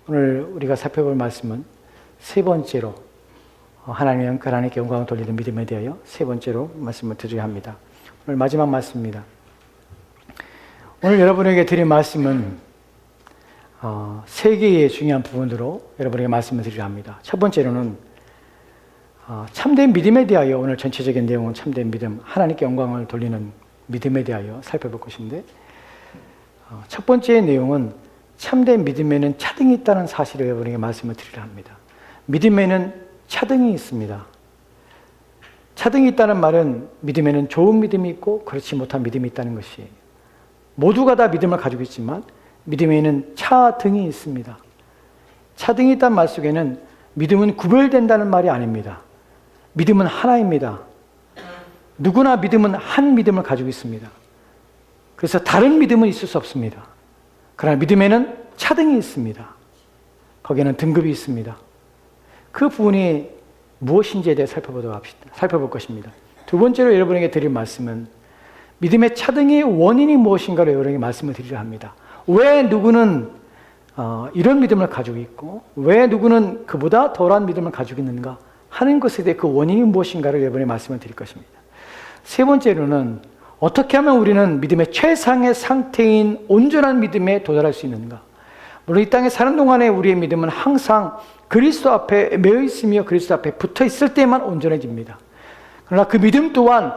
오늘 우리가 살펴볼 말씀은 세 번째로 하나님께 영광을 돌리는 믿음에 대하여 세 번째로 말씀을 드려야 합니다. 오늘 마지막 말씀입니다. 오늘 여러분에게 드린 말씀은 세 개의 중요한 부분으로 여러분에게 말씀을 드리려 합니다. 첫 번째로는 참된 믿음에 대하여, 오늘 전체적인 내용은 참된 믿음, 하나님께 영광을 돌리는 믿음에 대하여 살펴볼 것인데, 첫 번째 내용은 참된 믿음에는 차등이 있다는 사실을 여러분에게 말씀을 드리려 합니다. 믿음에는 차등이 있습니다. 차등이 있다는 말은 믿음에는 좋은 믿음이 있고 그렇지 못한 믿음이 있다는 것이에요. 모두가 다 믿음을 가지고 있지만 믿음에는 차등이 있습니다. 차등이 있다는 말 속에는 믿음은 구별된다는 말이 아닙니다. 믿음은 하나입니다. 누구나 믿음은 한 믿음을 가지고 있습니다. 그래서 다른 믿음은 있을 수 없습니다. 그러나 믿음에는 차등이 있습니다. 거기에는 등급이 있습니다. 그 부분이 무엇인지에 대해 살펴볼 것입니다. 두 번째로 여러분에게 드릴 말씀은 믿음의 차등의 원인이 무엇인가를 여러분에게 말씀을 드리려 합니다. 왜 누구는 이런 믿음을 가지고 있고 왜 누구는 그보다 덜한 믿음을 가지고 있는가 하는 것에 대해 그 원인이 무엇인가를 여러분에게 말씀을 드릴 것입니다. 세 번째로는 어떻게 하면 우리는 믿음의 최상의 상태인 온전한 믿음에 도달할 수 있는가? 물론 이 땅에 사는 동안에 우리의 믿음은 항상 그리스도 앞에 매여 있으며 그리스도 앞에 붙어 있을 때만 온전해집니다. 그러나 그 믿음 또한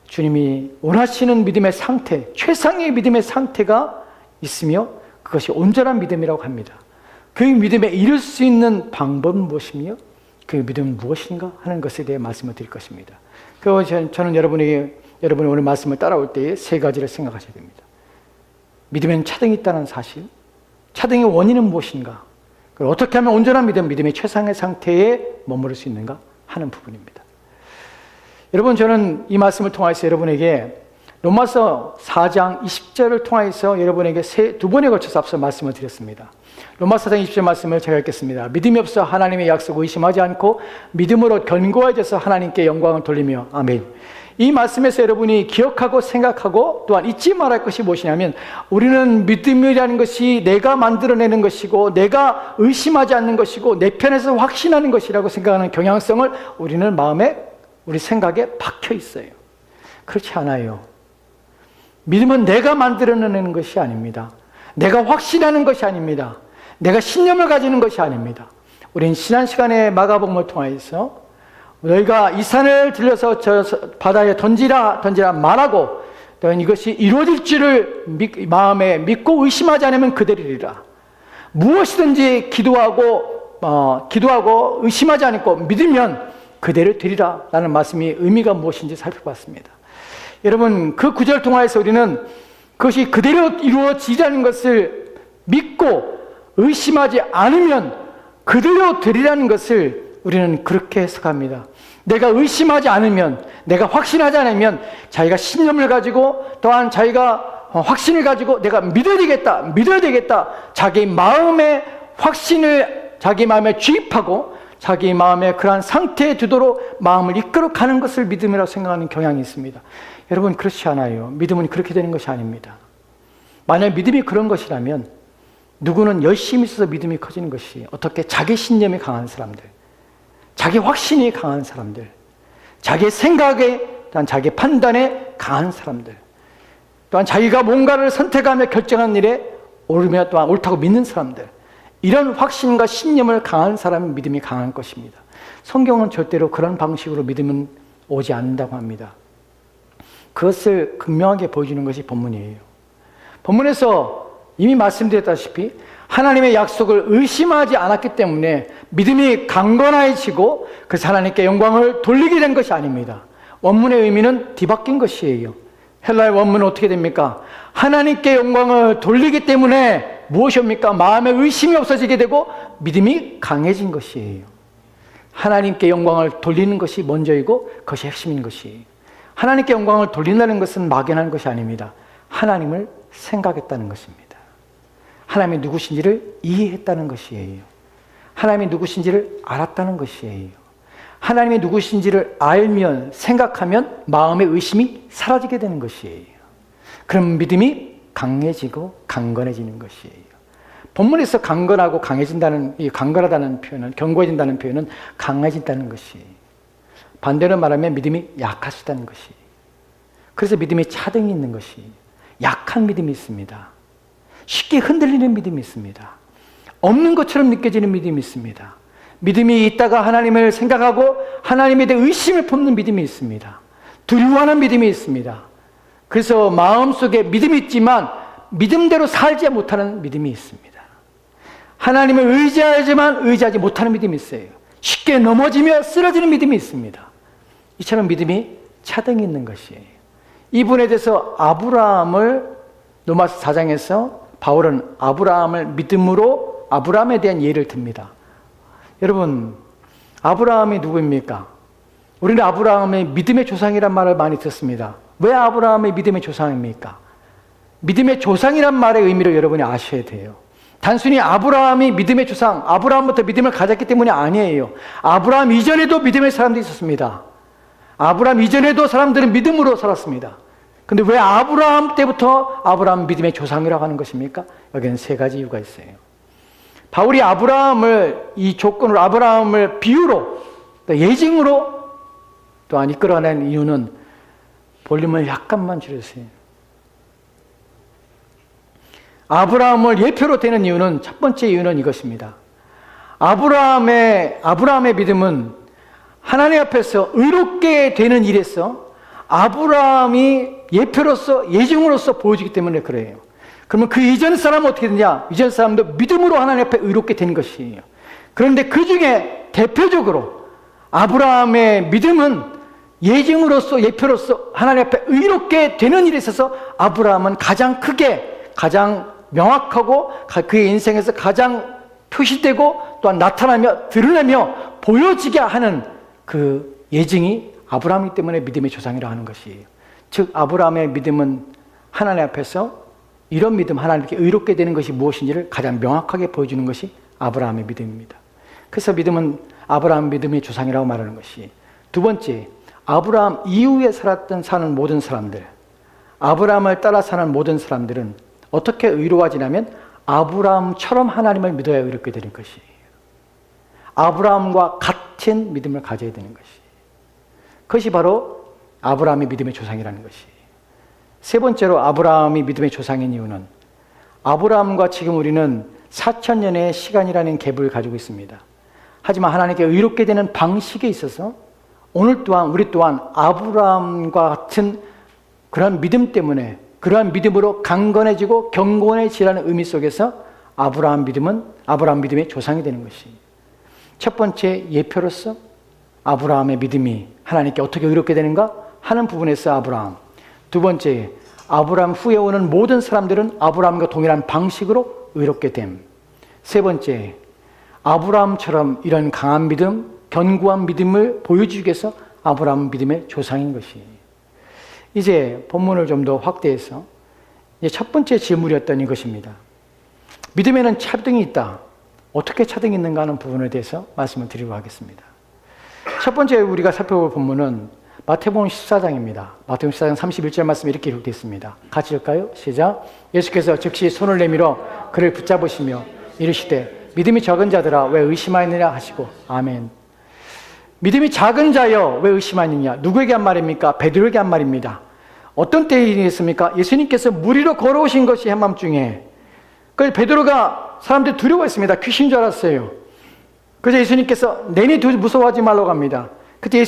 주님이 원하시는 믿음의 상태, 최상의 믿음의 상태가 있으며 그것이 온전한 믿음이라고 합니다. 그 믿음에 이룰 수 있는 방법은 무엇이며 그 믿음은 무엇인가 하는 것에 대해 말씀을 드릴 것입니다. 그래서 저는 여러분이 오늘 말씀을 따라올 때에 세 가지를 생각하셔야 됩니다. 믿음에는 차등이 있다는 사실, 차등의 원인은 무엇인가, 그리고 어떻게 하면 온전한 믿음의 최상의 상태에 머무를 수 있는가 하는 부분입니다. 여러분, 저는 이 말씀을 통해서 여러분에게 로마서 4장 20절을 통해서 여러분에게 두 번에 걸쳐서 앞서 말씀을 드렸습니다. 로마서 4장 20절 말씀을 제가 읽겠습니다. 믿음이 없어 하나님의 약속을 의심하지 않고 믿음으로 견고해져서 하나님께 영광을 돌리며 아멘. 이 말씀에서 여러분이 기억하고 생각하고 또한 잊지 말할 것이 무엇이냐면 우리는 믿음이라는 것이 내가 만들어내는 것이고 내가 의심하지 않는 것이고 내 편에서 확신하는 것이라고 생각하는 경향성을 우리는 마음에 우리 생각에 박혀 있어요. 그렇지 않아요. 믿음은 내가 만들어내는 것이 아닙니다. 내가 확신하는 것이 아닙니다. 내가 신념을 가지는 것이 아닙니다. 우린 지난 시간에 마가복음을 통해서 너희가 이 산을 들려서 저 바다에 던지라 말하고 또한 이것이 이루어질 줄을 마음에 믿고 의심하지 않으면 그대로리라. 무엇이든지 기도하고 의심하지 않고 믿으면 그대로 되리라 라는 말씀이 의미가 무엇인지 살펴봤습니다. 여러분, 그 구절 통해서 우리는 그것이 그대로 이루어지라는 것을 믿고 의심하지 않으면 그대로 되리라는 것을 우리는 그렇게 해석합니다. 내가 의심하지 않으면, 내가 확신하지 않으면 자기가 신념을 가지고 또한 자기가 확신을 가지고 내가 믿어야 되겠다 자기 마음의 확신을 자기 마음에 주입하고 자기 마음의 그러한 상태에 두도록 마음을 이끌어가는 것을 믿음이라고 생각하는 경향이 있습니다. 여러분, 그렇지 않아요. 믿음은 그렇게 되는 것이 아닙니다. 만약 믿음이 그런 것이라면 누구는 열심히 있어서 믿음이 커지는 것이 어떻게 자기 신념이 강한 사람들, 자기 확신이 강한 사람들, 자기 생각에 또한 자기 판단에 강한 사람들, 또한 자기가 뭔가를 선택하며 결정하는 일에 옳으며 또한 옳다고 믿는 사람들, 이런 확신과 신념을 강한 사람은 믿음이 강한 것입니다. 성경은 절대로 그런 방식으로 믿음은 오지 않는다고 합니다. 그것을 극명하게 보여주는 것이 본문이에요. 본문에서 이미 말씀드렸다시피 하나님의 약속을 의심하지 않았기 때문에 믿음이 강건해지고 그래서 하나님께 영광을 돌리게 된 것이 아닙니다. 원문의 의미는 뒤바뀐 것이에요. 헬라의 원문은 어떻게 됩니까? 하나님께 영광을 돌리기 때문에 무엇입니까? 마음에 의심이 없어지게 되고 믿음이 강해진 것이에요. 하나님께 영광을 돌리는 것이 먼저이고 그것이 핵심인 것이에요. 하나님께 영광을 돌린다는 것은 막연한 것이 아닙니다. 하나님을 생각했다는 것입니다. 하나님이 누구신지를 이해했다는 것이에요. 하나님이 누구신지를 알았다는 것이에요. 하나님이 누구신지를 알면, 생각하면 마음의 의심이 사라지게 되는 것이에요. 그럼 믿음이 강해지고 강건해지는 것이에요. 본문에서 강건하고 강해진다는, 이 강건하다는 표현은, 견고해진다는 표현은 강해진다는 것이, 반대로 말하면 믿음이 약하시다는 것이, 그래서 믿음에 차등이 있는 것이, 약한 믿음이 있습니다. 쉽게 흔들리는 믿음이 있습니다. 없는 것처럼 느껴지는 믿음이 있습니다. 믿음이 있다가 하나님을 생각하고 하나님에 대해 의심을 품는 믿음이 있습니다. 두려워하는 믿음이 있습니다. 그래서 마음속에 믿음이 있지만 믿음대로 살지 못하는 믿음이 있습니다. 하나님을 의지하지만 의지하지 못하는 믿음이 있어요. 쉽게 넘어지며 쓰러지는 믿음이 있습니다. 이처럼 믿음이 차등이 있는 것이에요. 이 부분에 대해서 로마서 4장에서 바울은 아브라함을 믿음으로 아브라함에 대한 예를 듭니다. 여러분, 아브라함이 누구입니까? 우리는 아브라함의 믿음의 조상이란 말을 많이 듣습니다. 왜 아브라함의 믿음의 조상입니까? 믿음의 조상이란 말의 의미를 여러분이 아셔야 돼요. 단순히 아브라함이 믿음의 조상, 아브라함부터 믿음을 가졌기 때문이 아니에요. 아브라함 이전에도 믿음의 사람들이 있었습니다. 아브라함 이전에도 사람들은 믿음으로 살았습니다. 근데 왜 아브라함 때부터 아브라함 믿음의 조상이라고 하는 것입니까? 여기는 세 가지 이유가 있어요. 바울이 이 조건으로 아브라함을 비유로, 또 예증으로 또한 이끌어낸 이유는, 볼륨을 약간만 줄여주세요. 아브라함을 예표로 대는 이유는, 첫 번째 이유는 이것입니다. 아브라함의 믿음은 하나님 앞에서 의롭게 되는 일에서 아브라함이 예표로서, 예증으로서 보여지기 때문에 그래요. 그러면 그 이전 사람은 어떻게 되냐? 이전 사람도 믿음으로 하나님 앞에 의롭게 된 것이에요. 그런데 그 중에 대표적으로 아브라함의 믿음은 예증으로서, 예표로서 하나님 앞에 의롭게 되는 일에 있어서 아브라함은 가장 크게, 가장 명확하고 그의 인생에서 가장 표시되고 또한 나타나며 드러내며 보여지게 하는 그 예증이 아브라함이기 때문에 믿음의 조상이라고 하는 것이에요. 즉 아브라함의 믿음은 하나님 앞에서 이런 믿음, 하나님께 의롭게 되는 것이 무엇인지를 가장 명확하게 보여주는 것이 아브라함의 믿음입니다. 그래서 믿음은 아브라함 믿음의 조상이라고 말하는 것이, 두 번째, 아브라함 이후에 사는 모든 사람들, 아브라함을 따라 사는 모든 사람들은 어떻게 의로워지냐면 아브라함처럼 하나님을 믿어야 의롭게 되는 것이에요. 아브라함과 같은 믿음을 가져야 되는 것이에요. 그것이 바로 아브라함의 믿음의 조상이라는 것이에요. 세 번째로 아브라함이 믿음의 조상인 이유는, 아브라함과 지금 우리는 4,000년의 시간이라는 갭을 가지고 있습니다. 하지만 하나님께 의롭게 되는 방식에 있어서 오늘 또한 우리 또한 아브라함과 같은 그러한 믿음 때문에, 그러한 믿음으로 강건해지고 견고해지라는 의미 속에서 아브라함 믿음의 조상이 되는 것이에요. 첫 번째 예표로서 아브라함의 믿음이 하나님께 어떻게 의롭게 되는가 하는 부분에서 아브라함. 두 번째, 아브라함 후에 오는 모든 사람들은 아브라함과 동일한 방식으로 의롭게 됨. 세 번째, 아브라함처럼 이런 강한 믿음, 견고한 믿음을 보여주기 위해서 아브라함 믿음의 조상인 것이에요. 이제 본문을 좀 더 확대해서 첫 번째 질문이었던 이것입니다. 믿음에는 차등이 있다. 어떻게 차등이 있는가 하는 부분에 대해서 말씀을 드리려고 하겠습니다. 첫 번째 우리가 살펴볼 본문은 마태복음 14장입니다. 마태복음 14장 31절 말씀이 이렇게 기록되어 있습니다. 같이 읽을까요? 시작. 예수께서 즉시 손을 내밀어 그를 붙잡으시며 이르시되 믿음이 적은 자들아 왜 의심하느냐 하시고. 아멘. 믿음이 작은 자여 왜 의심하느냐. 누구에게 한 말입니까? 베드로에게 한 말입니다. 어떤 때에 있습니까? 예수님께서 물 위로 걸어오신 것이 한밤중에. 그래서 베드로가, 사람들이 두려워했습니다. 귀신인 줄 알았어요. 그래서 예수님께서 내니 무서워하지 말라고 합니다. 그때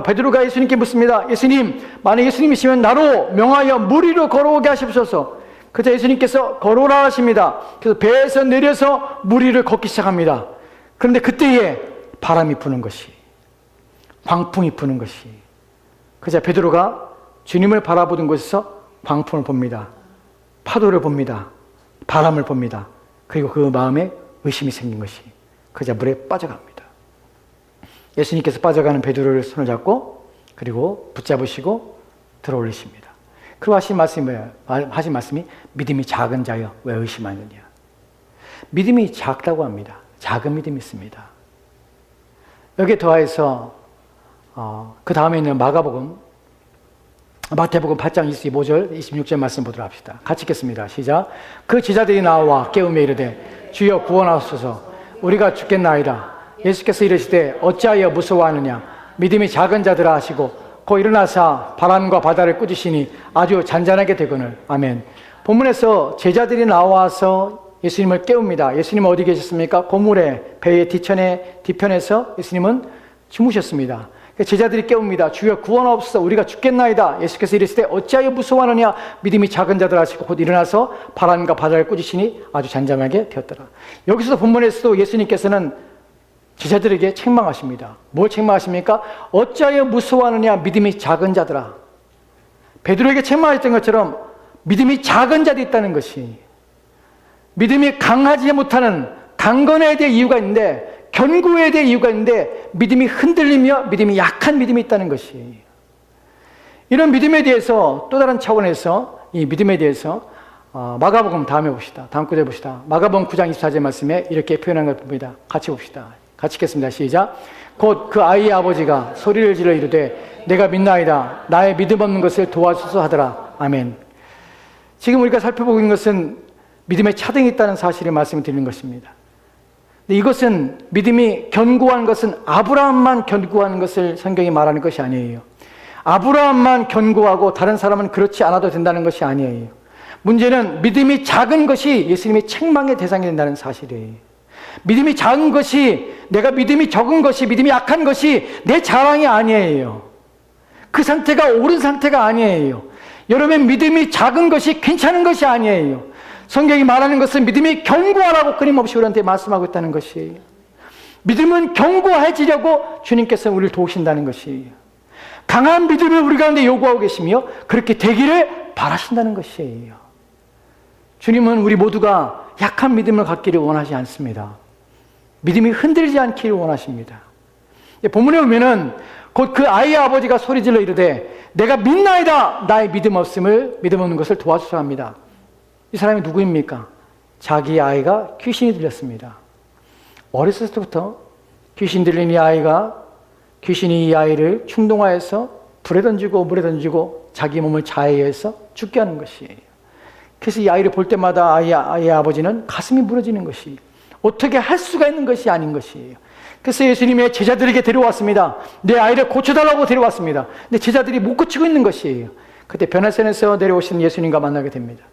베드로가 예수님께 묻습니다. 예수님, 만약 예수님이시면 나로 명하여 물 위로 걸어오게 하십소서. 그래서 예수님께서 걸어오라 하십니다. 그래서 배에서 내려서 물 위를 걷기 시작합니다. 그런데 그때에 바람이 부는 것이, 광풍이 부는 것이. 그래서 베드로가 주님을 바라보던 곳에서 광풍을 봅니다. 파도를 봅니다. 바람을 봅니다. 그리고 그 마음에 의심이 생긴 것이, 그저 물에 빠져갑니다. 예수님께서 빠져가는 베드로를 손을 잡고 그리고 붙잡으시고 들어올리십니다. 그리고 하신 말씀이 믿음이 작은 자여 왜 의심하느냐. 믿음이 작다고 합니다. 작은 믿음이 있습니다. 여기에 더해서 그 다음에 있는 마가복음 마태복음 8장 25절 26절 말씀 보도록 합시다. 같이 읽겠습니다. 시작. 그 제자들이 나와 깨우며 이르되 주여 구원하옵소서. 우리가 죽겠나이다. 예수께서 이르시되 어찌하여 무서워하느냐. 믿음이 작은 자들아 하시고 곧 일어나사 바람과 바다를 꾸짖으시니 아주 잔잔하게 되거늘. 아멘. 본문에서 제자들이 나와서 예수님을 깨웁니다. 예수님은 어디 계셨습니까? 고물에 배의 뒤편에서 예수님은 주무셨습니다. 제자들이 깨웁니다. 주여 구원하옵소서. 우리가 죽겠나이다. 예수께서 이르시되 어찌하여 무서워하느냐. 믿음이 작은 자들 하시고 곧 일어나서 바람과 바다를 꾸짖으시니 아주 잔잔하게 되었더라. 여기서도 본문에서도 예수님께서는 제자들에게 책망하십니다. 뭘 책망하십니까? 어찌하여 무서워하느냐. 믿음이 작은 자들아. 베드로에게 책망하셨던 것처럼 믿음이 작은 자들이 있다는 것이, 믿음이 강하지 못하는, 강건해야 될 이유가 있는데, 견고해야 될 이유가 있는데 믿음이 흔들리며 믿음이 약한 믿음이 있다는 것이, 이런 믿음에 대해서 또 다른 차원에서 이 믿음에 대해서 마가복음 다음에 봅시다. 다음 구절에 봅시다. 마가복음 9장 24절 말씀에 이렇게 표현한 걸 봅니다. 같이 봅시다. 같이 읽겠습니다. 시작. 곧 그 아이의 아버지가 소리를 질러 이르되 내가 믿나이다. 나의 믿음 없는 것을 도와주소서 하더라. 아멘. 지금 우리가 살펴보고 있는 것은 믿음에 차등이 있다는 사실을 말씀을 드리는 것입니다. 이것은 믿음이 견고한 것은 아브라함만 견고한 것을 성경이 말하는 것이 아니에요. 아브라함만 견고하고 다른 사람은 그렇지 않아도 된다는 것이 아니에요. 문제는 믿음이 작은 것이 예수님의 책망의 대상이 된다는 사실이에요. 믿음이 작은 것이, 내가 믿음이 적은 것이, 믿음이 약한 것이 내 자랑이 아니에요. 그 상태가 옳은 상태가 아니에요. 여러분, 믿음이 작은 것이 괜찮은 것이 아니에요. 성경이 말하는 것은 믿음이 견고하라고 끊임없이 우리한테 말씀하고 있다는 것이에요. 믿음은 견고해지려고 주님께서 우리를 도우신다는 것이에요. 강한 믿음을 우리 가운데 요구하고 계시며 그렇게 되기를 바라신다는 것이에요. 주님은 우리 모두가 약한 믿음을 갖기를 원하지 않습니다. 믿음이 흔들리지 않기를 원하십니다. 본문에 보면은 곧 그 아이의 아버지가 소리질러 이르되 내가 믿나이다. 나의 믿음 없는 것을 도와주소서 합니다. 이 사람이 누구입니까? 자기 아이가 귀신이 들렸습니다. 어렸을 때부터 귀신 들린 이 아이가, 귀신이 이 아이를 충동하여서 불에 던지고 물에 던지고 자기 몸을 자해해서 죽게 하는 것이에요. 그래서 이 아이를 볼 때마다 아이의 아버지는 가슴이 무너지는 것이, 어떻게 할 수가 있는 것이 아닌 것이에요. 그래서 예수님의 제자들에게 데려왔습니다. 내 아이를 고쳐달라고 데려왔습니다. 근데 제자들이 못 고치고 있는 것이에요. 그때 변화산에서 내려오신 예수님과 만나게 됩니다.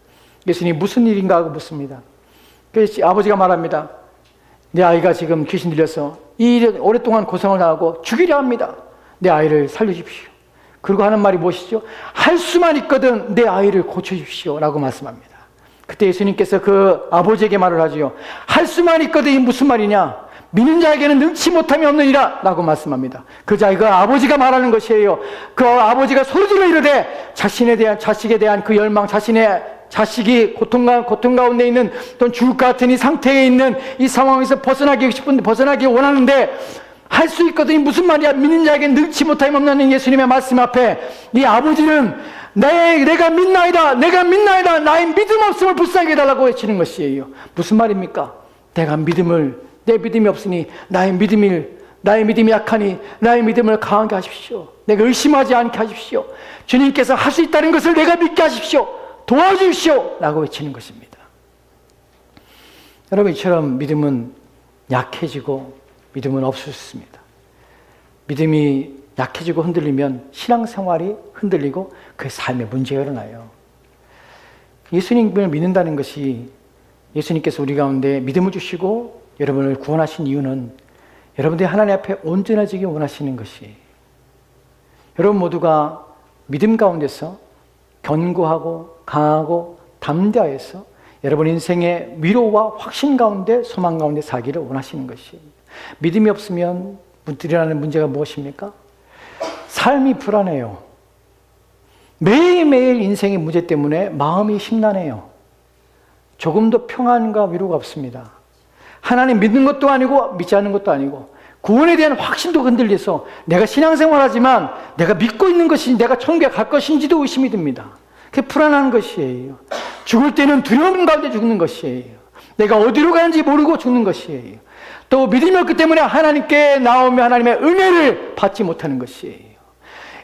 예수님이 무슨 일인가 하고 묻습니다. 그래서 아버지가 말합니다. 내 아이가 지금 귀신 들려서 이 일에 오랫동안 고생을 하고 죽이려 합니다. 내 아이를 살려주십시오. 그리고 하는 말이 무엇이죠? 할 수만 있거든 내 아이를 고쳐주십시오 라고 말씀합니다. 그때 예수님께서 그 아버지에게 말을 하지요. 할 수만 있거든 이 무슨 말이냐? 믿는 자에게는 능치 못함이 없느니라 라고 말씀합니다. 그 자가 아버지가 말하는 것이에요. 그 아버지가 소리질러 이르되 자식에 대한 그 열망, 자식이 고통 가운데 있는 또 죽을 것 같은 이 상태에 있는 이 상황에서 벗어나기 원하는데 할 수 있거든요. 무슨 말이야? 믿는 자에게는 능치 못함이 없는 예수님의 말씀 앞에 이 아버지는 내가 믿나이다. 나의 믿음 없음을 불쌍히 해달라고 외치는 것이에요. 무슨 말입니까? 내 믿음이 없으니 나의 믿음이 약하니 나의 믿음을 강하게 하십시오. 내가 의심하지 않게 하십시오. 주님께서 할 수 있다는 것을 내가 믿게 하십시오. 도와주십시오 라고 외치는 것입니다. 여러분, 이처럼 믿음은 약해지고 믿음은 없을 수 있습니다. 믿음이 약해지고 흔들리면 신앙생활이 흔들리고 그 삶에 문제가 일어나요. 예수님을 믿는다는 것이, 예수님께서 우리 가운데 믿음을 주시고 여러분을 구원하신 이유는 여러분들이 하나님 앞에 온전해지기 원하시는 것이, 여러분 모두가 믿음 가운데서 견고하고 강하고 담대하여서 여러분 인생의 위로와 확신 가운데, 소망 가운데 살기를 원하시는 것이, 믿음이 없으면 일어나는 문제가 무엇입니까? 삶이 불안해요. 매일매일 인생의 문제 때문에 마음이 심란해요. 조금도 평안과 위로가 없습니다. 하나님 믿는 것도 아니고 믿지 않는 것도 아니고 구원에 대한 확신도 흔들려서 내가 신앙생활하지만 내가 믿고 있는 것이 내가 천국에 갈 것인지도 의심이 듭니다. 그게 불안한 것이에요. 죽을 때는 두려움 가운데 죽는 것이에요. 내가 어디로 가는지 모르고 죽는 것이에요. 또 믿음이 없기 때문에 하나님께 나오며 하나님의 은혜를 받지 못하는 것이에요.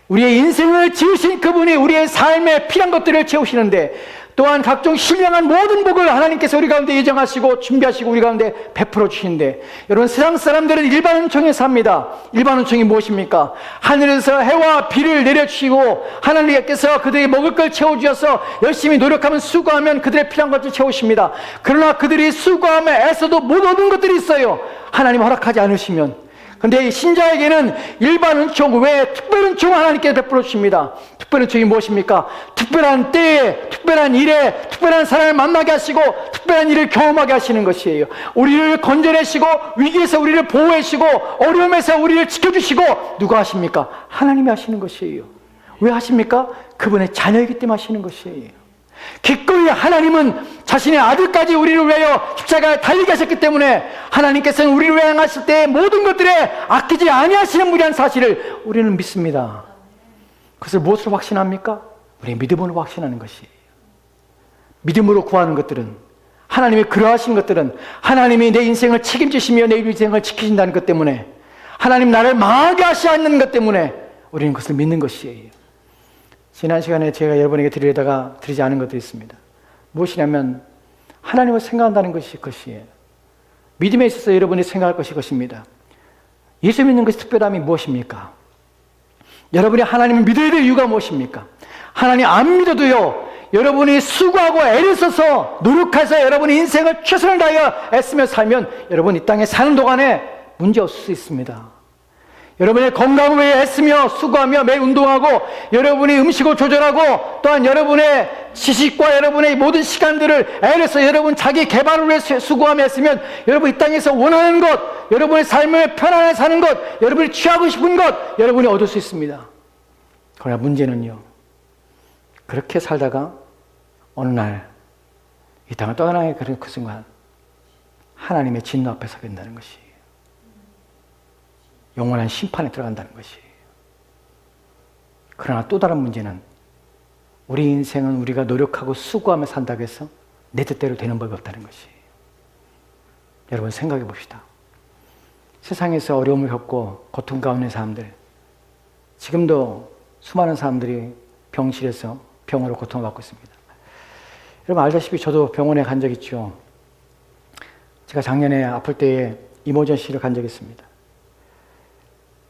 우리의 인생을 지으신 그분이 우리의 삶에 필요한 것들을 채우시는데, 또한 각종 신령한 모든 복을 하나님께서 우리 가운데 예정하시고 준비하시고 우리 가운데 베풀어 주시는데, 여러분, 세상 사람들은 일반 은총에 삽니다. 일반 은총이 무엇입니까? 하늘에서 해와 비를 내려주시고 하나님께서 그들이 먹을 걸 채워주셔서 열심히 노력하면, 수고하면 그들의 필요한 것을 채우십니다. 그러나 그들이 수고하며 애써도 못 얻은 것들이 있어요. 하나님 허락하지 않으시면. 그런데 신자에게는 일반 은총 외에 특별 은총을 하나님께 베풀어 주십니다. 특별 은총이 무엇입니까? 특별한 때에, 특별한 일에, 특별한 사람을 만나게 하시고 특별한 일을 경험하게 하시는 것이에요. 우리를 건져내시고 위기에서 우리를 보호하시고 어려움에서 우리를 지켜주시고, 누가 하십니까? 하나님이 하시는 것이에요. 왜 하십니까? 그분의 자녀이기 때문에 하시는 것이에요. 기꺼이 하나님은 자신의 아들까지 우리를 위하여 십자가에 달리게 하셨기 때문에, 하나님께서는 우리를 위하여 하실 때 모든 것들에 아끼지 아니하시는 분이라는 사실을 우리는 믿습니다. 그것을 무엇으로 확신합니까? 우리의 믿음으로 확신하는 것이에요. 믿음으로 구하는 것들은, 하나님의 그러하신 것들은, 하나님이 내 인생을 책임지시며 내 인생을 지키신다는 것 때문에, 하나님 나를 망하게 하시 않는 것 때문에 우리는 그것을 믿는 것이에요. 지난 시간에 제가 여러분에게 드리려다가 드리지 않은 것도 있습니다. 무엇이냐면, 하나님을 생각한다는 것이 그것이에요. 믿음에 있어서 여러분이 생각할 것이 그것입니다. 예수 믿는 것이 특별함이 무엇입니까? 여러분이 하나님을 믿어야 될 이유가 무엇입니까? 하나님 안 믿어도요, 여러분이 수고하고 애를 써서 노력해서 여러분의 인생을 최선을 다하여 애쓰며 살면 여러분 이 땅에 사는 동안에 문제 없을 수 있습니다. 여러분의 건강을 위해 애쓰며 수고하며 매일 운동하고, 여러분이 음식을 조절하고, 또한 여러분의 지식과 여러분의 모든 시간들을 애를 써 여러분 자기 개발을 위해 수고하며 애쓰면 여러분 이 땅에서 원하는 것, 여러분의 삶을 편안하게 사는 것, 여러분이 취하고 싶은 것, 여러분이 얻을 수 있습니다. 그러나 문제는요, 그렇게 살다가 어느 날 이 땅을 떠나게 되는 그 순간 하나님의 진노 앞에 서게 된다는 것이, 영원한 심판에 들어간다는 것이에요. 그러나 또 다른 문제는, 우리 인생은 우리가 노력하고 수고하며 산다고 해서 내 뜻대로 되는 법이 없다는 것이에요. 여러분 생각해 봅시다. 세상에서 어려움을 겪고 고통 가운데 사람들, 지금도 수많은 사람들이 병실에서 병으로 고통을 받고 있습니다. 여러분 알다시피 저도 병원에 간 적 있죠. 제가 작년에 아플 때에 이머전시를 간 적이 있습니다.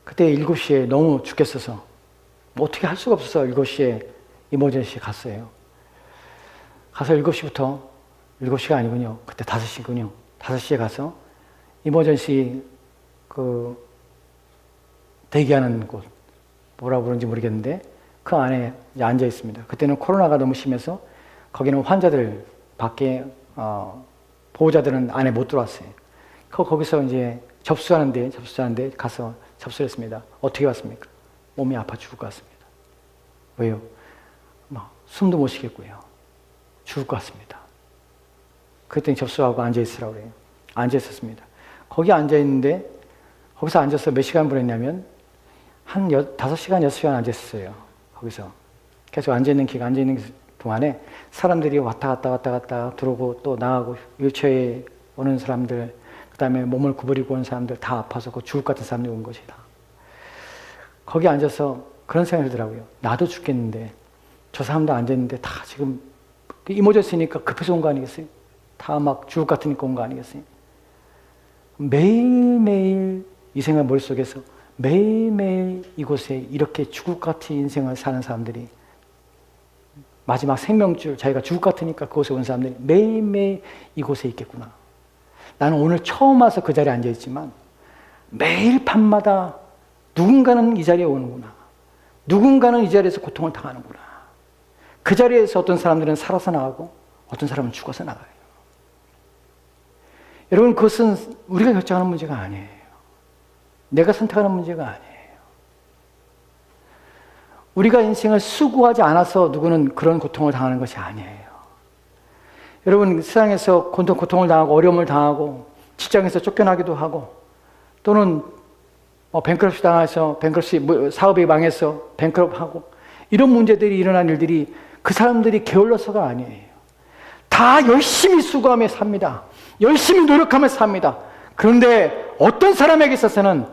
그때 7시에 너무 죽겠어서 뭐 어떻게 할 수가 없어서 7시에 이머전시에 갔어요. 가서 7시부터, 7시가 아니군요. 그때 5시군요. 5시에 가서 이머전시 대기하는 곳, 뭐라고 부르는지 모르겠는데 그 안에 이제 앉아 있습니다. 그때는 코로나가 너무 심해서 거기는 환자들 밖에, 보호자들은 안에 못 들어왔어요. 거기서 이제 접수하는데 가서 접수를 했습니다. 어떻게 왔습니까? 몸이 아파 죽을 것 같습니다. 왜요? 숨도 못 쉬겠고요. 죽을 것 같습니다. 그랬더니 접수하고 앉아있으라고 그래요. 앉아있었습니다. 거기 앉아있는데, 거기서 앉아서 몇 시간 보냈냐면, 한 5시간, 6시간 앉아있었어요. 거기서. 계속 앉아있는 동안에 사람들이 왔다 갔다 들어오고 또 나가고, 휠체어에 오는 사람들, 그 다음에 몸을 구부리고 온 사람들, 다 아파서 죽을 것 같은 사람들이 온 것이다. 거기 앉아서 그런 생각이 들더라고요. 나도 죽겠는데 저 사람도 앉아있는데 다 지금 이모졌으니까 급해서 온 거 아니겠어요? 다 막 죽을 것 같으니까 온 거 아니겠어요? 매일매일 이 생각 머릿속에서, 매일매일 이곳에 이렇게 죽을 것 같은 인생을 사는 사람들이, 마지막 생명줄 자기가 죽을 것 같으니까 그곳에 온 사람들이 매일매일 이곳에 있겠구나. 나는 오늘 처음 와서 그 자리에 앉아있지만 매일 밤마다 누군가는 이 자리에 오는구나. 누군가는 이 자리에서 고통을 당하는구나. 그 자리에서 어떤 사람들은 살아서 나가고 어떤 사람은 죽어서 나가요. 여러분, 그것은 우리가 결정하는 문제가 아니에요. 내가 선택하는 문제가 아니에요. 우리가 인생을 수고하지 않아서 누구는 그런 고통을 당하는 것이 아니에요. 여러분, 세상에서 고통을 당하고 어려움을 당하고 직장에서 쫓겨나기도 하고, 또는 뱅크럽시 당해서 사업이 망해서 뱅크럽하고, 이런 문제들이 일어난 일들이 그 사람들이 게을러서가 아니에요. 다 열심히 수고하며 삽니다. 열심히 노력하며 삽니다. 그런데 어떤 사람에게 있어서는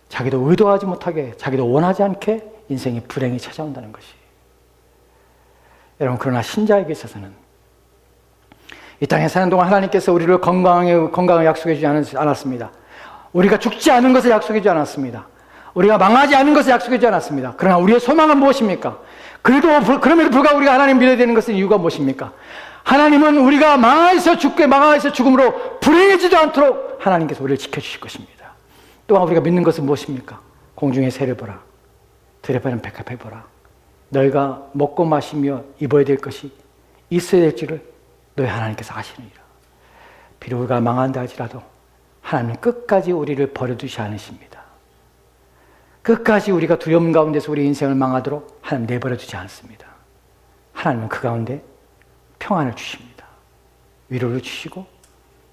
자기도 의도하지 못하게, 자기도 원하지 않게 인생의 불행이 찾아온다는 것이. 여러분, 그러나 신자에게 있어서는 이 땅에 사는 동안 하나님께서 우리를 건강을 약속해 주지 않았습니다. 우리가 죽지 않은 것을 약속해 주지 않았습니다. 우리가 망하지 않은 것을 약속해 주지 않았습니다. 그러나 우리의 소망은 무엇입니까? 그럼에도 불구하고 우리가 하나님 믿어야 되는 것은 이유가 무엇입니까? 하나님은 우리가 망하여서 죽음으로 불행해지지 않도록 하나님께서 우리를 지켜주실 것입니다. 또한 우리가 믿는 것은 무엇입니까? 공중의 새를 보라, 들에 파는 백합을 보라. 너희가 먹고 마시며 입어야 될 것이 있어야 될 줄을 너희 하나님께서 아시느니라. 비록 우리가 망한다 할지라도 하나님은 끝까지 우리를 버려두지 않으십니다. 끝까지 우리가 두려움 가운데서 우리 인생을 망하도록 하나님 내버려두지 않습니다. 하나님은 그 가운데 평안을 주십니다. 위로를 주시고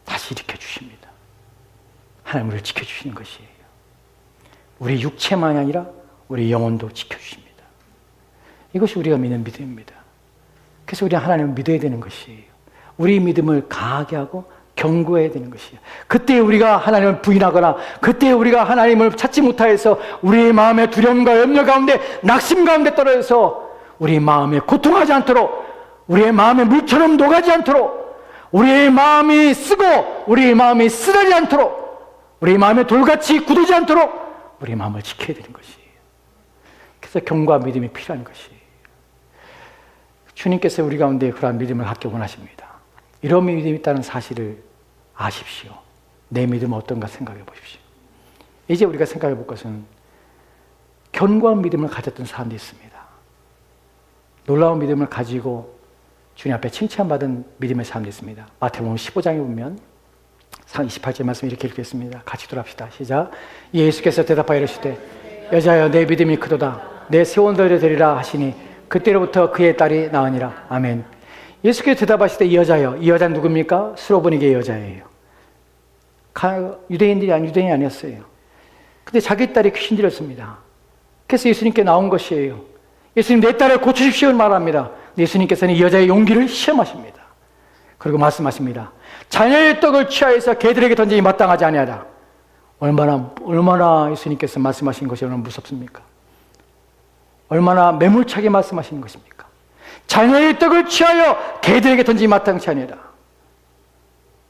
다시 일으켜 주십니다. 하나님 우리를 지켜주시는 것이에요. 우리 육체만이 아니라 우리 영혼도 지켜주십니다. 이것이 우리가 믿는 믿음입니다. 그래서 우리가 하나님을 믿어야 되는 것이에요. 우리 믿음을 강하게 하고 견고해야 되는 것이에요. 그때 우리가 하나님을 부인하거나 그때 우리가 하나님을 찾지 못하여서 우리의 마음의 두려움과 염려 가운데 낙심 가운데 떨어져서 우리 마음에 고통하지 않도록, 우리의 마음에 물처럼 녹아지 않도록, 우리의 마음이 쓰고 우리의 마음이 쓰러지지 않도록, 우리의 마음에 돌같이 굳어지지 않도록 우리의 마음을 지켜야 되는 것이에요. 그래서 견고한 믿음이 필요한 것이에요. 주님께서 우리 가운데 그러한 믿음을 갖기 원하십니다. 이런 믿음이 있다는 사실을 아십시오. 내 믿음은 어떤가 생각해 보십시오. 이제 우리가 생각해 볼 것은 견고한 믿음을 가졌던 사람들이 있습니다. 놀라운 믿음을 가지고 주님 앞에 칭찬받은 믿음의 사람들이 있습니다. 마태복음 15장에 보면 28절 말씀 이렇게 읽겠습니다. 같이 돌아갑시다. 시작. 예수께서 대답하여 이르시되 여자여 내 믿음이 크도다. 내 세원들에 되리라 하시니 그때로부터 그의 딸이 나으니라. 아멘. 예수께서 대답하시되 이 여자여, 이 여자는 누굽니까? 수로보니게의 여자예요. 유대인이 아니었어요. 근데 자기 딸이 귀신 들렸습니다. 그래서 예수님께 나온 것이에요. 예수님 내 딸을 고치십시오 말합니다. 예수님께서는 이 여자의 용기를 시험하십니다. 그리고 말씀하십니다. 자녀의 떡을 취하여서 개들에게 던지기 마땅하지 아니하다. 얼마나 예수님께서 말씀하신 것이 얼마나 무섭습니까? 얼마나 매몰차게 말씀하시는 것입니까? 자녀의 떡을 취하여 개들에게 던지기 마땅치 아니하다.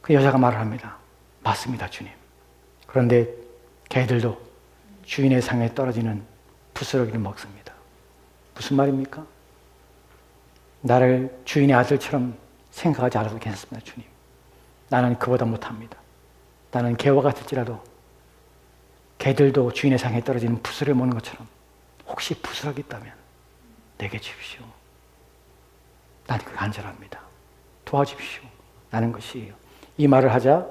그 여자가 말을 합니다. 맞습니다, 주님. 그런데 개들도 주인의 상에 떨어지는 부스러기를 먹습니다. 무슨 말입니까? 나를 주인의 아들처럼 생각하지 않아도 괜찮습니다, 주님. 나는 그보다 못합니다. 나는 개와 같을지라도 개들도 주인의 상에 떨어지는 부스를 먹는 것처럼 혹시 부스러기 있다면 내게 주십시오. 나는 그거 간절합니다. 도와주십시오. 라는 것이에요. 이 말을 하자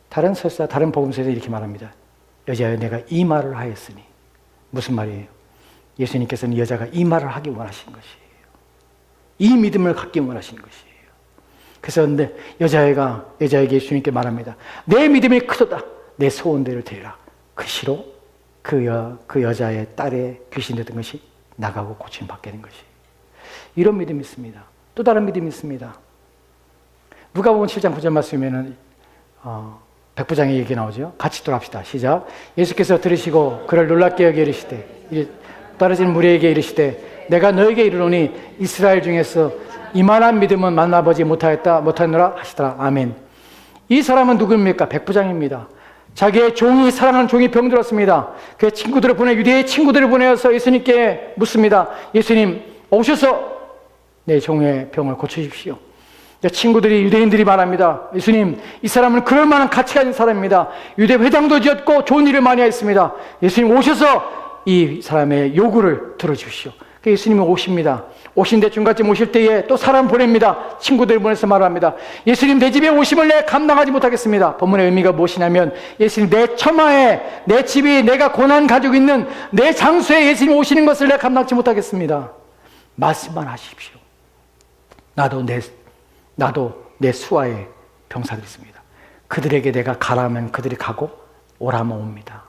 다른 복음서에서 이렇게 말합니다. 여자여 내가 이 말을 하였으니. 무슨 말이에요? 예수님께서는 여자가 이 말을 하기 원하시는 것이에요. 이 믿음을 갖기 원하시는 것이에요. 그래서 여자에게 예수님께 말합니다. 내 믿음이 크도다. 내 소원대로 되리라. 그 시로 그 여자의 딸의 귀신 됐던 것이 나가고 고침받게 된 것이에요. 이런 믿음이 있습니다. 또 다른 믿음이 있습니다. 누가복음 7장 9절 말씀이면은 백부장의 얘기 나오죠. 같이 돌아갑시다. 시작. 예수께서 들으시고 그를 놀랍게 여겨 이르시되 떨어진 무리에게 이르시되 내가 너에게 이르노니 이스라엘 중에서 이만한 믿음은 만나보지 못하였노라 하시더라. 아멘. 이 사람은 누구입니까? 백부장입니다. 자기의 사랑하는 종이 병들었습니다. 그 친구들을 유대의 친구들을 보내어서 예수님께 묻습니다. 예수님 오셔서 내 종의 병을 고쳐주십시오. 유대인들이 말합니다. 예수님, 이 사람은 그럴 만한 가치가 있는 사람입니다. 유대 회당도 지었고 좋은 일을 많이 했습니다. 예수님 오셔서 이 사람의 요구를 들어주십시오. 예수님이 오십니다. 오신데 중간쯤 오실 때에 또 사람 보냅니다. 친구들 보내서 말합니다. 예수님 내 집에 오심을 내 감당하지 못하겠습니다. 본문의 의미가 무엇이냐면 예수님 내 처마에 내 집이 내가 고난 가지고 있는 내 장소에 예수님 오시는 것을 내가 감당하지 못하겠습니다. 말씀만 하십시오. 나도 내 수하에 병사들이 있습니다. 그들에게 내가 가라면 그들이 가고 오라면 옵니다.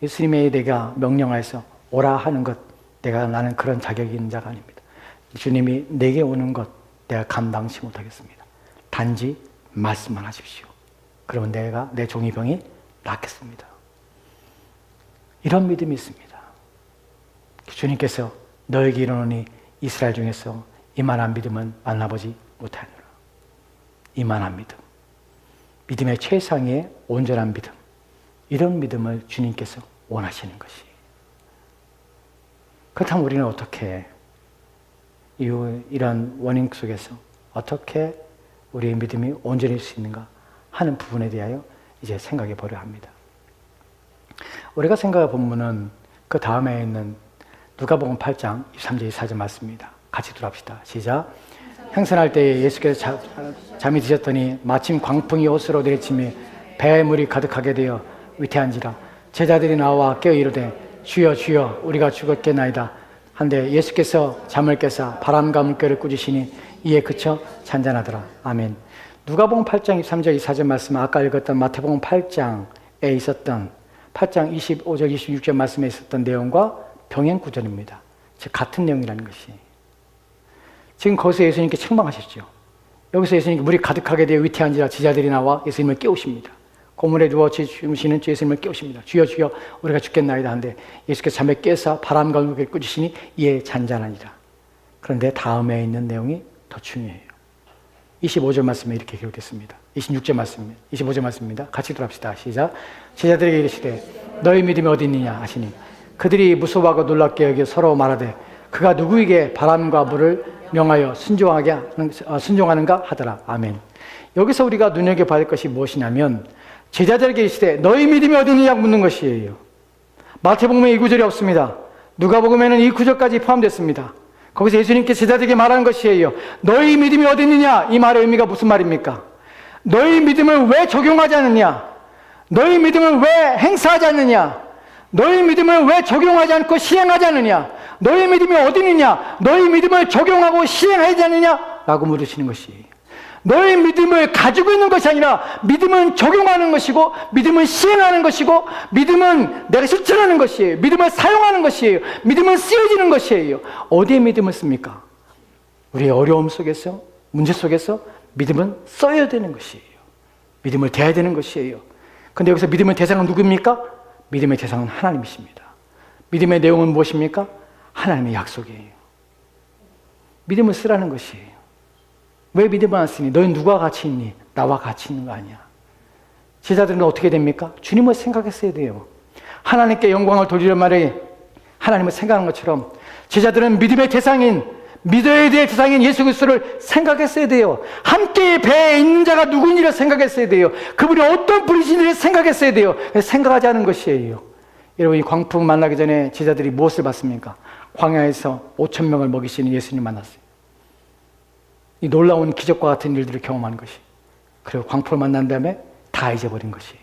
예수님의 내가 명령하여서 오라 하는 것 나는 그런 자격이 있는 자가 아닙니다. 주님이 내게 오는 것 내가 감당치 못하겠습니다. 단지 말씀만 하십시오. 그러면 내 종의 병이 낫겠습니다. 이런 믿음이 있습니다. 주님께서 너에게 이르노니 이스라엘 중에서 이만한 믿음은 만나보지 못하노라. 이만한 믿음, 믿음의 최상의 온전한 믿음, 이런 믿음을 주님께서 원하시는 것이. 그렇다면 우리는 어떻게 이런 원인 속에서 어떻게 우리의 믿음이 온전해질 수 있는가 하는 부분에 대하여 이제 생각해 보려 합니다. 우리가 생각해 보면은 그 다음에 있는 누가복음 8장 23절 24절 맞습니다. 같이 들어갑시다. 시작. 행선할 때에 예수께서 잠이 드셨더니 마침 광풍이 옷으로 내리치며 배에 물이 가득하게 되어 위태한지라. 제자들이 나와 깨어 이르되 주여 주여 우리가 죽었겠나이다 한데 예수께서 잠을 깨사 바람과 물결을 꾸짖으시니 이에 그쳐 잔잔하더라. 아멘. 누가복음 8장 23절 24절 말씀은 아까 읽었던 마태복음 8장에 있었던 8장 25절 26절 말씀에 있었던 내용과 병행 구절입니다. 즉 같은 내용이라는 것이. 지금 거기서 예수님께 책망하셨죠. 여기서 예수님께 물이 가득하게 되어 위태한지라 제자들이 나와 예수님을 깨우십니다. 고물에 누워 주무시는 주 예수님을 깨우십니다. 주여 주여 우리가 죽겠나이다 한데 예수께서 잠에 깨사 바람과 물결을 꾸짖으시니 이에 잔잔하니라. 그런데 다음에 있는 내용이 더 중요해요. 25절 말씀에 이렇게 기록됐습니다. 26절 말씀입니다. 25절 말씀입니다. 같이 들어갑시다. 시작. 제자들에게 이르시되 너희 믿음이 어디 있느냐 하시니 그들이 무서워하고 놀랍게 여겨 서로 말하되 그가 누구에게 바람과 물을 명하여 순종하는가 하더라. 아멘. 여기서 우리가 눈여겨봐야 할 것이 무엇이냐면 제자들에게 이르시되 너희 믿음이 어디 있느냐 묻는 것이에요. 마태복음에 이 구절이 없습니다. 누가복음에는 이 구절까지 포함됐습니다. 거기서 예수님께 제자들에게 말하는 것이에요. 너희 믿음이 어디 있느냐? 이 말의 의미가 무슨 말입니까? 너희 믿음을 왜 적용하지 않느냐? 너희 믿음을 왜 행사하지 않느냐? 너희 믿음을 왜 적용하지 않고 시행하지 않느냐? 너희 믿음이 어디 있느냐? 너희 믿음을 적용하고 시행하지 않느냐? 라고 물으시는 것이에요. 너희 믿음을 가지고 있는 것이 아니라 믿음은 적용하는 것이고 믿음은 시행하는 것이고 믿음은 내가 실천하는 것이에요. 믿음을 사용하는 것이에요. 믿음은 쓰여지는 것이에요. 어디에 믿음을 씁니까? 우리의 어려움 속에서, 문제 속에서 믿음은 써야 되는 것이에요. 믿음을 대해야 되는 것이에요. 그런데 여기서 믿음의 대상은 누구입니까? 믿음의 대상은 하나님이십니다. 믿음의 내용은 무엇입니까? 하나님의 약속이에요. 믿음을 쓰라는 것이에요. 왜 믿음을 안 쓰니? 너희 누가 같이 있니? 나와 같이 있는 거 아니야. 제자들은 어떻게 됩니까? 주님을 생각했어야 돼요. 하나님께 영광을 돌리려 말해 하나님을 생각하는 것처럼 제자들은 믿음의 대상인, 믿어야 될 대상인 예수 그리스도를 생각했어야 돼요. 함께 배에 있는 자가 누구인지를 생각했어야 돼요. 그분이 어떤 분이신지를 생각했어야 돼요. 생각하지 않은 것이에요. 여러분, 이 광풍 만나기 전에 제자들이 무엇을 봤습니까? 광야에서 5,000명을 먹이시는 예수님 만났어요. 이 놀라운 기적과 같은 일들을 경험하는 것이. 그리고 광풍을 만난 다음에 다 잊어버린 것이.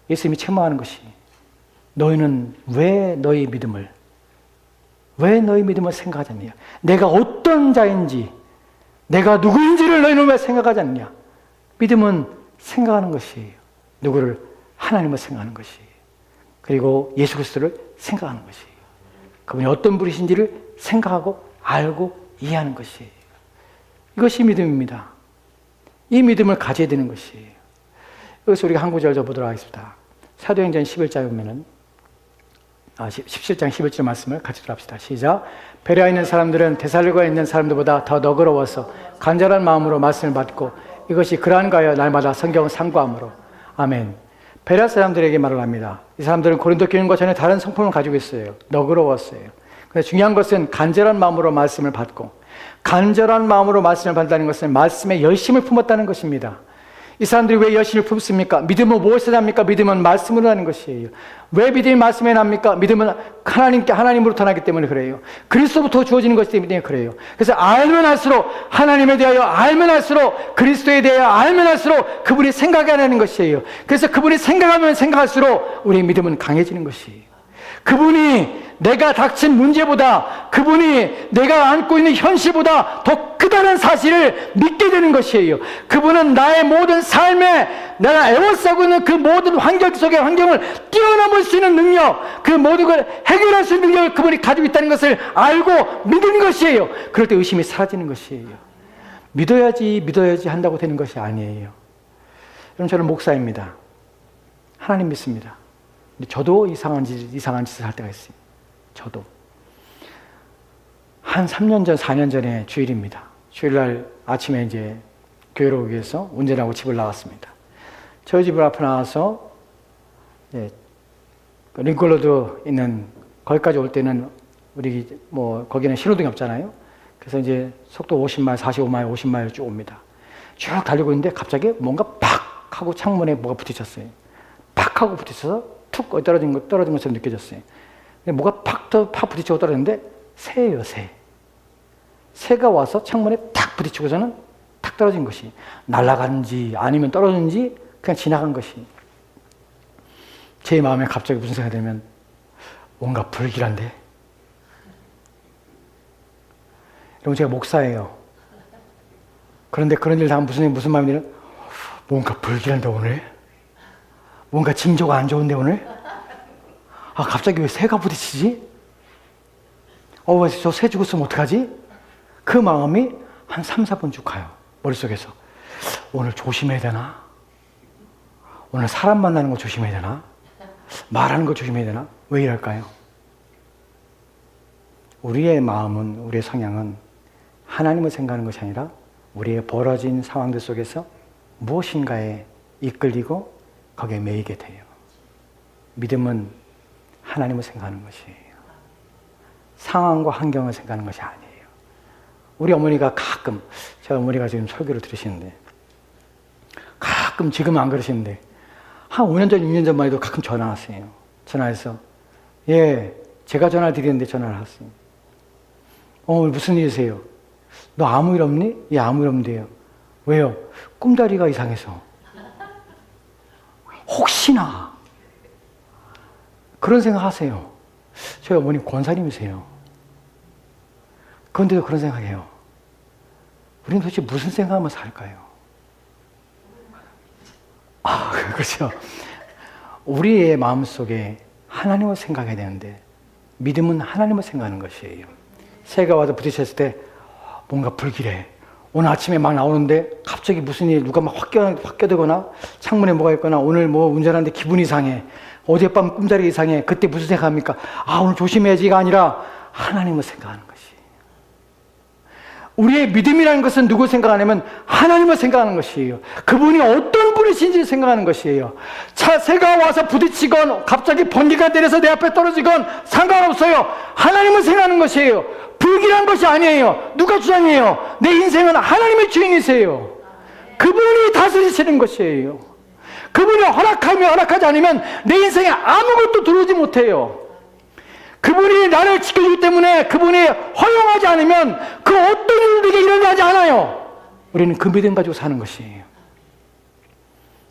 예수님이 책망하는 것이. 너희는 왜 너희 믿음을 생각하지 않느냐? 내가 어떤 자인지, 내가 누구인지를 너희는 왜 생각하지 않느냐? 믿음은 생각하는 것이에요. 누구를? 하나님을 생각하는 것이에요. 그리고 예수 그리스도를 생각하는 것이에요. 그분이 어떤 분이신지를 생각하고 알고 이해하는 것이에요. 이것이 믿음입니다. 이 믿음을 가져야 되는 것이에요. 여기서 우리가 한 구절 더 보도록 하겠습니다. 사도행전 11장에 보면은 17장 11절 말씀을 같이 들어봅시다. 시작. 베레아에 있는 사람들은 데살로니가에 있는 사람들보다 더 너그러워서 간절한 마음으로 말씀을 받고 이것이 그러한가 하여 날마다 성경을 상고함으로. 아멘. 베레아 사람들에게 말을 합니다. 이 사람들은 고린도 교인과 전혀 다른 성품을 가지고 있어요. 너그러웠어요. 그런데 중요한 것은 간절한 마음으로 말씀을 받고, 간절한 마음으로 말씀을 받는다는 것은 말씀에 열심을 품었다는 것입니다. 이 사람들이 왜 열심을 품습니까? 믿음은 무엇을 합니까? 믿음은 말씀으로 하는 것이에요. 왜 믿음이 말씀에 납니까? 믿음은 하나님으로부터 나기 때문에 그래요. 그리스도부터 주어지는 것이기 때문에 그래요. 그래서 알면 할수록, 하나님에 대하여 알면 할수록, 그리스도에 대하여 알면 할수록 그분이 생각하는 것이에요. 그래서 그분이 생각하면 생각할수록 우리의 믿음은 강해지는 것이에요. 그분이 내가 닥친 문제보다, 그분이 내가 안고 있는 현실보다 더 크다는 사실을 믿게 되는 것이에요. 그분은 나의 모든 삶에 내가 애워싸고 있는 그 모든 환경 속의 환경을 뛰어넘을 수 있는 능력, 그 모든 걸 해결할 수 있는 능력을 그분이 가지고 있다는 것을 알고 믿는 것이에요. 그럴 때 의심이 사라지는 것이에요. 믿어야지 한다고 되는 것이 아니에요. 여러분, 저는 목사입니다. 하나님 믿습니다. 저도 이상한 짓을 할 때가 있어요. 저도. 한 3년 전, 4년 전에 주일입니다. 주일날 아침에 이제 교회로 오기 위해서 운전하고 집을 나왔습니다. 저희 집 앞에 나와서 링콜로드 있는 거기까지 올 때는 우리 거기는 신호등이 없잖아요. 그래서 이제 속도 50마일, 45마일, 50마일 쭉 옵니다. 쭉 달리고 있는데 갑자기 뭔가 팍 하고 창문에 뭐가 부딪혔어요. 팍 하고 부딪혀서 툭 떨어진 것처럼 느껴졌어요. 근데 뭐가 팍 부딪히고 떨어졌는데 새예요, 새. 새가 와서 창문에 탁 부딪히고서는 탁 떨어진 것이 날아가는지 아니면 떨어졌는지 그냥 지나간 것이 제 마음에 갑자기 무슨 생각이 들면 뭔가 불길한데. 여러분 제가 목사예요. 그런데 그런 일 당하면 무슨 마음이 들어요? 뭔가 불길한데 오늘? 뭔가 징조가 안 좋은데 오늘? 아 갑자기 왜 새가 부딪히지? 왜 저 새 죽었으면 어떡하지? 그 마음이 한 3, 4분 쭉 가요. 머릿속에서. 오늘 조심해야 되나? 오늘 사람 만나는 거 조심해야 되나? 말하는 거 조심해야 되나? 왜 이럴까요? 우리의 마음은, 우리의 성향은 하나님을 생각하는 것이 아니라 우리의 벌어진 상황들 속에서 무엇인가에 이끌리고 거기에 매이게 돼요. 믿음은 하나님을 생각하는 것이에요. 상황과 환경을 생각하는 것이 아니에요. 우리 어머니가 가끔, 제 어머니가 지금 설교를 들으시는데 가끔, 지금은 안 그러시는데 한 5년 전, 6년 전만 해도 가끔 전화 왔어요. 전화해서 제가 전화 드리는데 전화를 왔어요. 무슨 일이세요? 너 아무 일 없니? 예, 아무 일 없는데요. 왜요? 꿈다리가 이상해서. 혹시나 그런 생각 하세요. 저희 어머니 권사님이세요. 그런데도 그런 생각해요. 우리는 도대체 무슨 생각하면 살까요? 그렇죠. 우리의 마음속에 하나님을 생각해야 되는데 믿음은 하나님을 생각하는 것이에요. 새가 와서 부딪혔을 때 뭔가 불길해. 오늘 아침에 막 나오는데 갑자기 무슨 일, 누가 막 확 껴들거나 창문에 뭐가 있거나 오늘 운전하는데 기분이 이상해. 어젯밤 꿈자리 이상해. 그때 무슨 생각합니까? 오늘 조심해야지가 아니라 하나님을 생각하는 것이. 우리의 믿음이라는 것은 누굴 생각하냐면 하나님을 생각하는 것이에요. 그분이 어떤 분이신지 생각하는 것이에요. 새가 와서 부딪히건 갑자기 번개가 내려서 내 앞에 떨어지건 상관없어요. 하나님을 생각하는 것이에요. 불길한 것이 아니에요. 누가 주장해요? 내 인생은 하나님의 주인이세요. 그분이 다스리시는 것이에요. 그분이 허락하면 허락하지 않으면 내 인생에 아무것도 들어오지 못해요. 그분이 나를 지켜주기 때문에 그분이 허용하지 않으면 그 어떤 일들이 일어나지 않아요. 우리는 그 믿음 가지고 사는 것이에요.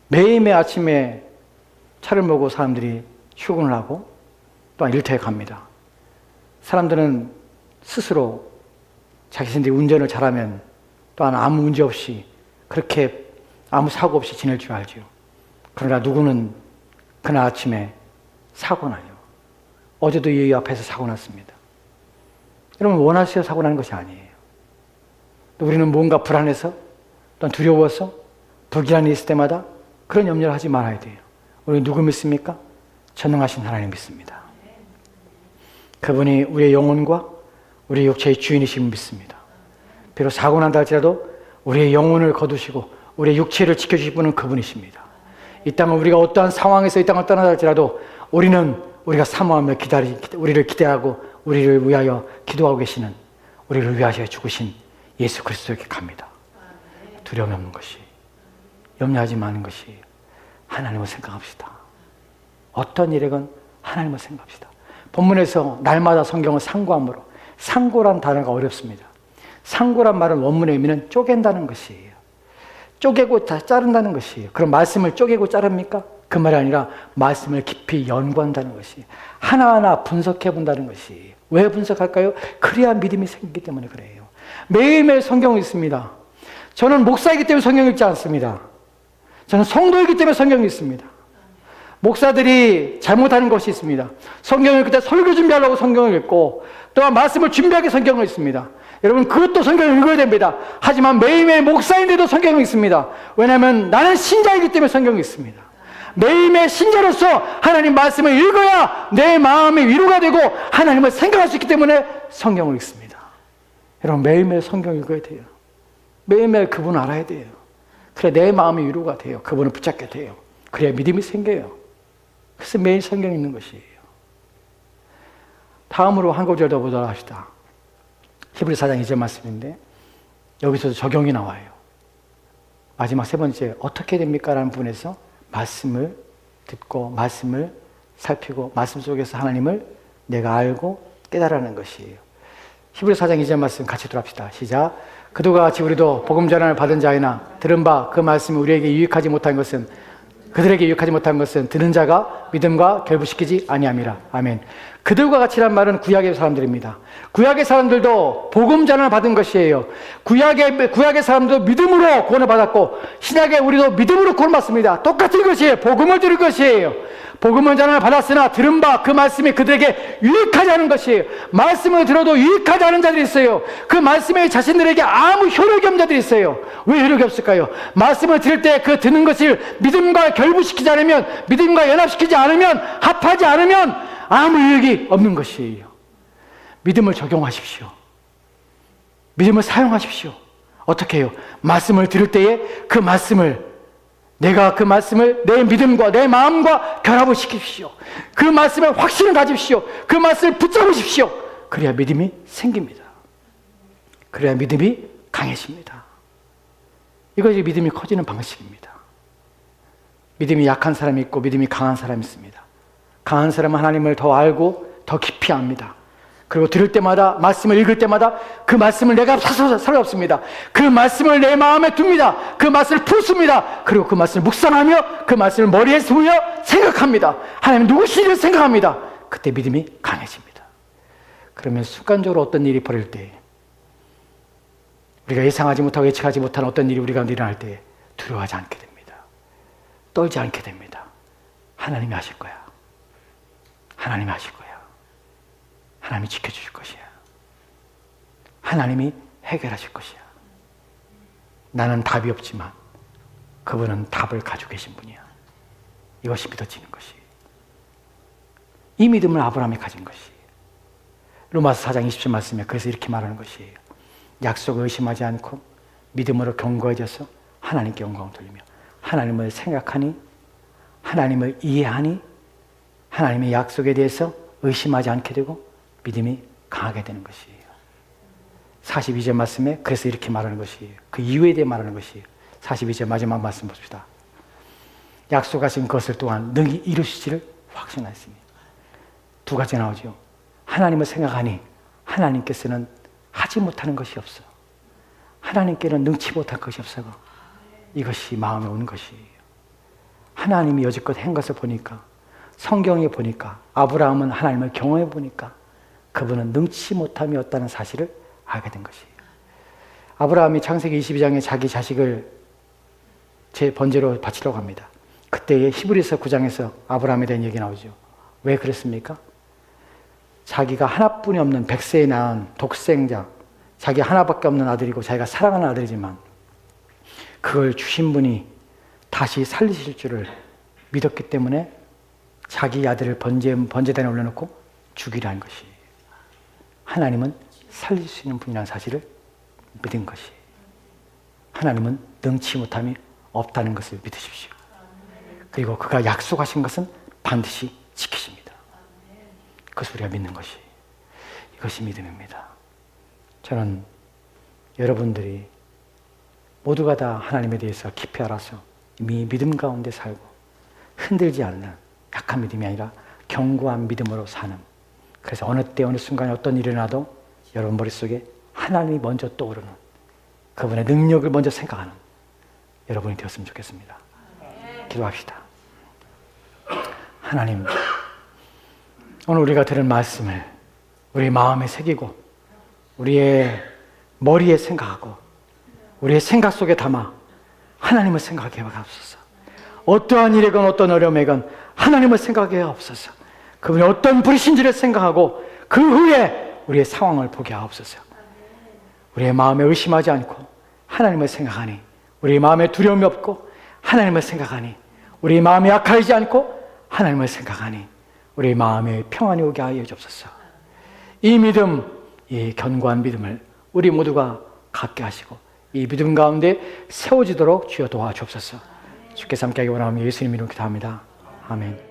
매일매일 아침에 차를 몰고 사람들이 출근을 하고 또한 일터에 갑니다. 사람들은 스스로 자신들이 운전을 잘하면 또한 아무 문제 없이 그렇게 아무 사고 없이 지낼 줄 알죠. 그러나 누구는 그날 아침에 사고 나요. 어제도 이 앞에서 사고 났습니다. 여러분 원하셔서 사고 나는 것이 아니에요. 또 우리는 뭔가 불안해서 또한 두려워서 불길한 일이 있을 때마다 그런 염려를 하지 말아야 돼요. 우리 누구 믿습니까? 전능하신 하나님 믿습니다. 그분이 우리의 영혼과 우리의 육체의 주인이심을 믿습니다. 비록 사고 난다 할지라도 우리의 영혼을 거두시고 우리의 육체를 지켜주실 분은 그분이십니다. 이 땅은 우리가 어떠한 상황에서 이 땅을 떠나다 할지라도 우리가 사모하며 우리를 기대하고 우리를 위하여 기도하고 계시는, 우리를 위하여 죽으신 예수 그리스도에게 갑니다. 두려움이 없는 것이, 염려하지 마는 것이 하나님을 생각합시다. 어떤 일이건 하나님을 생각합시다. 본문에서 날마다 성경을 상고함으로, 상고란 단어가 어렵습니다. 상고란 말은 원문의 의미는 쪼갠다는 것이에요. 쪼개고 자른다는 것이에요. 그럼 말씀을 쪼개고 자릅니까? 그 말이 아니라 말씀을 깊이 연구한다는 것이, 하나하나 분석해 본다는 것이. 왜 분석할까요? 그래야 믿음이 생기기 때문에 그래요. 매일매일 성경을 읽습니다. 저는 목사이기 때문에 성경을 읽지 않습니다. 저는 성도이기 때문에 성경을 읽습니다. 목사들이 잘못하는 것이 있습니다. 성경을 읽을 때 설교 준비하려고 성경을 읽고 또한 말씀을 준비하기 성경을 읽습니다. 여러분 그것도 성경을 읽어야 됩니다. 하지만 매일매일 목사인데도 성경을 읽습니다. 왜냐하면 나는 신자이기 때문에 성경을 읽습니다. 매일매일 신자로서 하나님 말씀을 읽어야 내 마음이 위로가 되고 하나님을 생각할 수 있기 때문에 성경을 읽습니다. 여러분, 매일매일 성경 읽어야 돼요. 매일매일 그분을 알아야 돼요. 그래 내 마음이 위로가 돼요. 그분을 붙잡게 돼요. 그래야 믿음이 생겨요. 그래서 매일 성경 읽는 것이에요. 다음으로 한 구절 더 보도록 합시다. 히브리서 4장 2절 말씀인데 여기서도 적용이 나와요. 마지막 세 번째, 어떻게 됩니까? 라는 부분에서 말씀을 듣고 말씀을 살피고 말씀 속에서 하나님을 내가 알고 깨달아는 것이에요. 히브리서 4장 2절 말씀 같이 들어갑시다. 시작. 그들과 같이 우리도 복음 전환을 받은 자이나 들은 바 그 말씀이 우리에게 유익하지 못한 것은 그들에게 유익하지 못한 것은 듣는 자가 믿음과 결부시키지 아니함이라. 아멘. 그들과 같이란 말은 구약의 사람들입니다. 구약의 사람들도 복음 전환을 받은 것이에요. 구약의 사람도 믿음으로 구원을 받았고 신약의 우리도 믿음으로 구원받습니다. 똑같은 것이에요. 복음을 들을 것이에요. 복음을 전환을 받았으나 들은 바 그 말씀이 그들에게 유익하지 않은 것이에요. 말씀을 들어도 유익하지 않은 자들이 있어요. 그 말씀이 자신들에게 아무 효력이 없는 자들이 있어요. 왜 효력이 없을까요? 말씀을 들을 때 그 듣는 것을 믿음과 결부시키지 않으면, 믿음과 연합시키지 않으면, 합하지 않으면 아무 유익이 없는 것이에요. 믿음을 적용하십시오. 믿음을 사용하십시오. 어떻게 해요? 말씀을 들을 때에 내가 그 말씀을 내 믿음과 내 마음과 결합을 시키십시오. 그 말씀에 확신을 가지십시오. 그 말씀을 붙잡으십시오. 그래야 믿음이 생깁니다. 그래야 믿음이 강해집니다. 이것이 믿음이 커지는 방식입니다. 믿음이 약한 사람이 있고 믿음이 강한 사람이 있습니다. 강한 사람은 하나님을 더 알고 더 깊이 압니다. 그리고 들을 때마다, 말씀을 읽을 때마다 그 말씀을 내가 사로잡습니다. 그 말씀을 내 마음에 둡니다. 그 말씀을 품습니다. 그리고 그 말씀을 묵상하며 그 말씀을 머리에 두며 생각합니다. 하나님 누구시를 생각합니다. 그때 믿음이 강해집니다. 그러면 순간적으로 어떤 일이 벌어질 때, 우리가 예상하지 못하고 예측하지 못한 어떤 일이 우리 가운데 일어날 때 두려워하지 않게 됩니다. 떨지 않게 됩니다. 하나님이 하실 거야. 하나님이 하실 거야. 하나님이 지켜주실 것이야. 하나님이 해결하실 것이야. 나는 답이 없지만 그분은 답을 가지고 계신 분이야. 이것이 믿어지는 것이에요. 이 믿음을 아브라함이 가진 것이에요. 로마서 4장 20절 말씀에 그래서 이렇게 말하는 것이에요. 약속을 의심하지 않고 믿음으로 견고해져서 하나님께 영광을 돌리며 하나님을 생각하니, 하나님을 이해하니, 하나님의 약속에 대해서 의심하지 않게 되고 믿음이 강하게 되는 것이에요. 42절 말씀에 그래서 이렇게 말하는 것이에요. 그 이유에 대해 말하는 것이에요. 42절 마지막 말씀 봅시다. 약속하신 것을 또한 능히 이루시지를 확신하였습니다. 두 가지 나오죠. 하나님을 생각하니 하나님께서는 하지 못하는 것이 없어. 하나님께는 능치 못할 것이 없어. 이것이 마음에 오는 것이에요. 하나님이 여지껏 한 것을 보니까, 성경에 보니까, 아브라함은 하나님을 경험해 보니까 그분은 능치 못함이 없다는 사실을 알게 된 것이에요. 아브라함이 창세기 22장에 자기 자식을 제 번제로 바치려고 합니다. 그때의 히브리서 9장에서 아브라함에 대한 얘기 나오죠. 왜 그랬습니까? 자기가 하나뿐이 없는 백세에 낳은 독생자, 자기 하나밖에 없는 아들이고 자기가 사랑하는 아들이지만 그걸 주신 분이 다시 살리실 줄을 믿었기 때문에 자기 아들을 번제단에 올려놓고 죽이라는 것이에요. 하나님은 살릴 수 있는 분이라는 사실을 믿은 것이에요. 하나님은 능치 못함이 없다는 것을 믿으십시오. 그리고 그가 약속하신 것은 반드시 지키십니다. 그것을 우리가 믿는 것이, 이것이 믿음입니다. 저는 여러분들이 모두가 다 하나님에 대해서 깊이 알아서 이미 믿음 가운데 살고 흔들지 않는 약한 믿음이 아니라 견고한 믿음으로 사는, 그래서 어느 때 어느 순간에 어떤 일이 일어나도 여러분 머릿속에 하나님이 먼저 떠오르는, 그분의 능력을 먼저 생각하는 여러분이 되었으면 좋겠습니다. 기도합시다. 하나님, 오늘 우리가 들은 말씀을 우리 마음에 새기고 우리의 머리에 생각하고 우리의 생각 속에 담아 하나님을 생각하게 하옵소서. 어떠한 일이건 어떤 어려움이건 하나님을 생각하게 하옵소서. 그분이 어떤 불이신지를 생각하고 그 후에 우리의 상황을 보게 하옵소서. 우리의 마음에 의심하지 않고 하나님을 생각하니, 우리의 마음에 두려움이 없고 하나님을 생각하니 우리 마음이 약하지 않고 하나님을 생각하니 우리 마음에 평안이 오게 하여 주옵소서. 이 믿음, 이 견고한 믿음을 우리 모두가 갖게 하시고 이 믿음 가운데 세워지도록 주여 도와주옵소서. 주께서 함께하기 원하며 예수님 이름으로 기도합니다. 아멘.